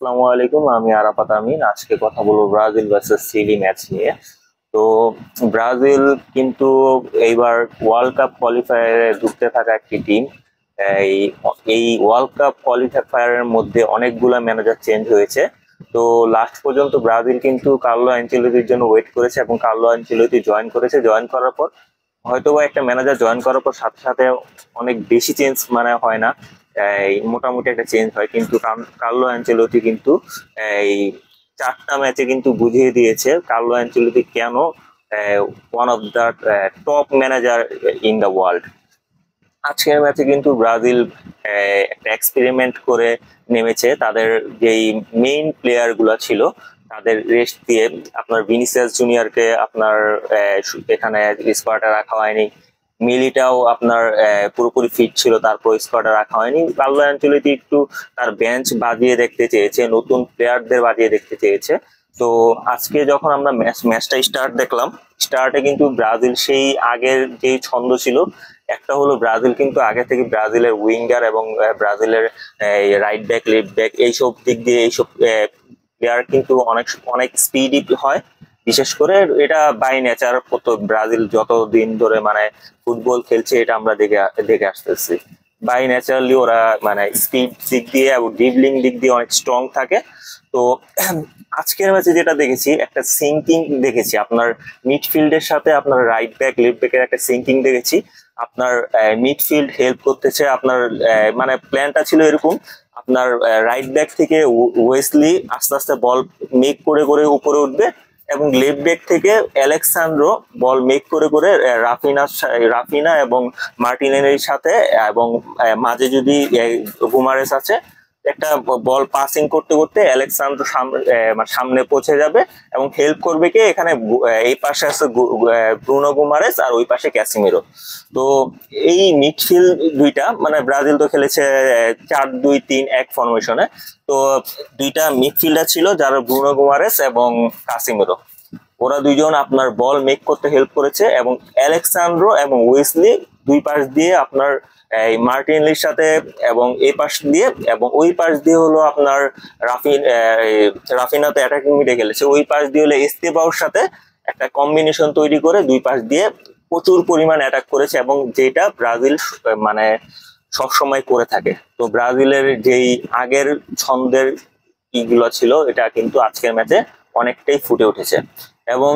আসসালামু আলাইকুম, আমি আরাফাত আমিন। আজকে কথা বলবো ব্রাজিল ভার্সেস চিলি ম্যাচ নিয়ে। তো ব্রাজিল কিন্তু এইবার ওয়ার্ল্ড কাপ কোয়ালিফায়ারে ঢুকতে থাকা একটি টিম। এই এই ওয়ার্ল্ড কাপ কোয়ালিফায়ারের মধ্যে অনেকগুলা ম্যানেজার চেঞ্জ হয়েছে। তো লাস্ট পর্যন্ত ব্রাজিল কিন্তু কার্লো আনচেলত্তির জন্য ওয়েট করেছে এবং কার্লো আনচেলত্তি জয়েন করেছে। জয়েন করার পর হয়তোবা একটা ম্যানেজার জয়েন করার পর সাথে সাথে অনেক বেশি চেঞ্জ মানে হয় না, এই মোটামুটি একটা চেঞ্জ হয়, কিন্তু কার্লো অ্যানচেলত্তি কিন্তু এই 4টা ম্যাচে কিন্তু বুঝিয়ে দিয়েছে কার্লো অ্যানচেলত্তি কেন one of the top manager in the world. আজকের ম্যাচে কিন্তু ব্রাজিল একটা এক্সপেরিমেন্ট করে নেমেছে। তাদের যেই মেইন প্লেয়ার গুলা ছিল তাদের রেস্ট দিয়ে আপনার ভিনিসিয়াস জুনিয়রকে আপনার এখানে স্কোয়াডে রাখা হয়নি। মিলিটাও আপনার পুরোপুরি ফিট ছিল, তারপর স্কোয়াডে রাখা হয়নি। কার্লো অ্যানচেলত্তি একটু তার বেঞ্চ বাজিয়ে দেখতে চেয়েছে, নতুন প্লেয়ারদের বাজিয়ে দেখতে চেয়েছে। তো আজকে যখন আমরা ম্যাচটা দেখলাম, স্টার্টে কিন্তু ব্রাজিল সেই আগের যে ছন্দ ছিল, একটা হলো ব্রাজিল কিন্তু আগে থেকে ব্রাজিলের উইঙ্গার এবং ব্রাজিলের রাইট ব্যাক লেফট ব্যাক এইসব দিক দিয়ে এইসব প্লেয়ার কিন্তু অনেক অনেক স্পিডি হয়। বিশেষ করে এটা বাই নেচার, কত ব্রাজিল যত দিন ধরে মানে ফুটবল খেলছে এটা আমরা দেখে দেখে আসতেছি। বাই ন্যাচারালি ওরা মানে স্পিড দিক দিয়ে এবং ড্রিবলিং দিক দিয়ে অনেক স্ট্রং থাকে। তো আজকের ম্যাচে যেটা দেখেছি, একটা সিঙ্কিং দেখেছি আপনার মিডফিল্ডের সাথে আপনার রাইট ব্যাক লেফট ব্যাকের একটা সিঙ্কিং দেখেছি। আপনার মিডফিল্ড হেল্প করতেছে আপনার, মানে প্ল্যানটা ছিল এরকম, আপনার রাইট ব্যাক থেকে ওয়েসলি আস্তে আস্তে বল মেক করে করে উপরে উঠবে এবং লেফট ব্যাক থেকে অ্যালেক্সান্দ্রো বল মেক করে করে রাফিনা এবং মার্টিনেলির সাথে, এবং মাঝে যদি গুমারেস আছে, একটা বল পাসিং করতে করতে অ্যালেক্সান্দ্রো সামনে পৌঁছে যাবে এবং হেল্প করবে কে এখানে, এই পাশে আছে ব্রুনো গুমারেস আর ওই পাশে ক্যাসিমিরো। তো এই মিডফিল্ড দুইটা মানে ব্রাজিল তো খেলেছে 4-2-3-1 ফরমেশনে। তো দুইটা মিডফিল্ডার ছিল যারা ব্রুনো গুমারেস এবং কাসিমিরো, ওরা দুইজন আপনার বল মেক করতে হেল্প করেছে এবং অ্যালেক্সান্দ্রো এবং ওয়েসলি দুই পাশ দিয়ে আপনার এই মার্টিনেলির সাথে এবং এই পাশ দিয়ে এবং ওই পাশ দিয়ে হলো আপনার রাফিনা তো অ্যাটাকিং মিডে খেলেছে, ওই পাশ দিয়ে হলো এস্তেবাওর সাথে একটা কম্বিনেশন তৈরি করে দুই পাশ দিয়ে প্রচুর পরিমাণ অ্যাটাক করেছে এবং যেটা ব্রাজিল মানে সবসময় করে থাকে। তো ব্রাজিলের যেই আগের ছন্দের ইগুলো ছিল এটা কিন্তু আজকের ম্যাচে অনেকটাই ফুটে উঠেছে। এবং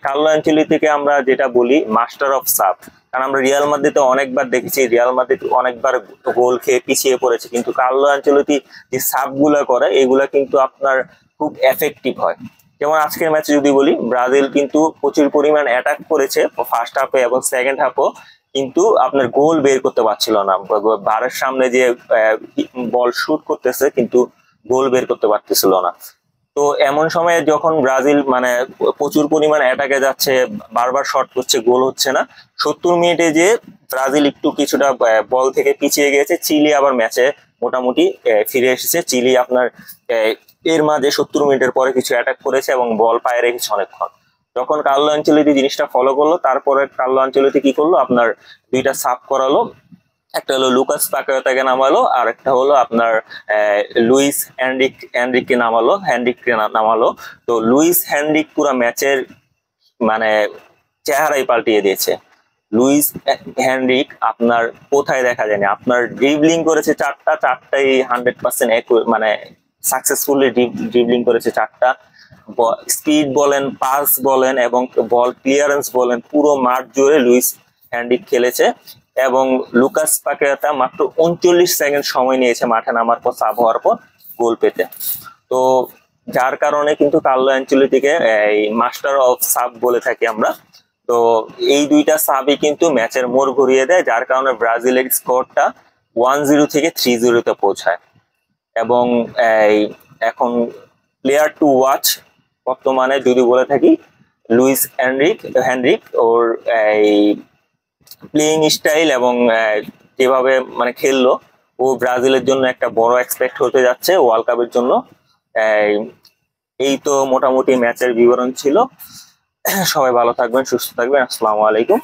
কার্লো অ্যানচেলত্তিকে আমরা যেটা বলি মাস্টার অফ সাব, কারণ আমরা রিয়াল মাদ্রিদে অনেকবার দেখেছি রিয়াল মাদ্রিদ অনেকবার গোল খেয়ে পিছিয়ে পড়েছে, কিন্তু কার্লো অ্যানচেলত্তি যে সাব গুলা করে এগুলা কিন্তু আপনার খুব এফেক্টিভ হয়। যেমন আজকের ম্যাচে যদি বলি, ব্রাজিল কিন্তু প্রচুর পরিমাণ অ্যাটাক করেছে ফার্স্ট হাফে এবং সেকেন্ড হাফও, কিন্তু আপনার গোল বের করতে পারছিল না। বারের সামনে যে বল শুট করতেছে কিন্তু গোল বের করতে পারতেছিল না। তো এমন সময় যখন ব্রাজিল মানে প্রচুর পরিমাণ অ্যাটাকে যাচ্ছে, বারবার শট করছে, গোল হচ্ছে না, 70 মিনিটে যে ব্রাজিল একটু কিছুটা বল থেকে পিছিয়ে গিয়েছে, চিলি আবার ম্যাচে মোটামুটি ফিরে এসেছে। চিলি আপনার এর মাঝে 70 মিনিটের পরে কিছু অ্যাটাক করেছে এবং বল পায়ে রেখেছে অনেকক্ষণ। যখন কার্লো আনচেলত্তি জিনিসটা ফলো করলো, তারপরে কার্লো আনচেলত্তি কি করলো, আপনার দুইটা সাব করালো। একটা হলো লুকাস পাকেতাকে নামালো আর একটা হলো আপনার লুইস হ্যান্ড্রিককে নামালো। তো লুইস হ্যান্ড্রিক পুরো ম্যাচের মানে চেহারাই পাল্টিয়ে দিয়েছে। লুইস হ্যান্ড্রিক আপনার কোথায় দেখা যায়নি, আপনার ড্রিবলিং করেছে চারটাই 100% মানে সাকসেসফুলি ড্রিবলিং করেছে চারটা। স্পিড বলেন, পাস বলেন এবং বল ক্লিয়ারেন্স বলেন, পুরো মাঠ জুড়ে লুইস হ্যান্ড্রিক খেলেছে। এবং লুকাস পাকেতা মাত্র 39 সেকেন্ড সময় নিয়েছে মাঠে নামার পর, সাব হওয়ার পর গোল পেতে। তো যার কারণে কিন্তু কার্লো অ্যানচেলত্তিকে এই মাস্টার অফ সাব বলে থাকি আমরা। তো এই দুইটা সাবই কিন্তু ম্যাচের মোড় ঘুরিয়ে দেয়, যার কারণে ব্রাজিলের স্কোরটা 1-0 থেকে 3-0-তে পৌঁছায়। এবং এই এখন প্লেয়ার টু ওয়াচ বর্তমানে যদি বলে থাকি, লুইস হ্যান্ড্রিক ওর এই প্লেইং স্টাইল এবং যেভাবে মানে খেললো, ও ব্রাজিলের জন্য একটা বড় এক্সপেক্ট হতে যাচ্ছে ওয়ার্ল্ড কাপের জন্য। এই তো মোটামুটি ম্যাচের বিবরণ ছিল। সবাই ভালো থাকবেন, সুস্থ থাকবেন। আসসালামু আলাইকুম।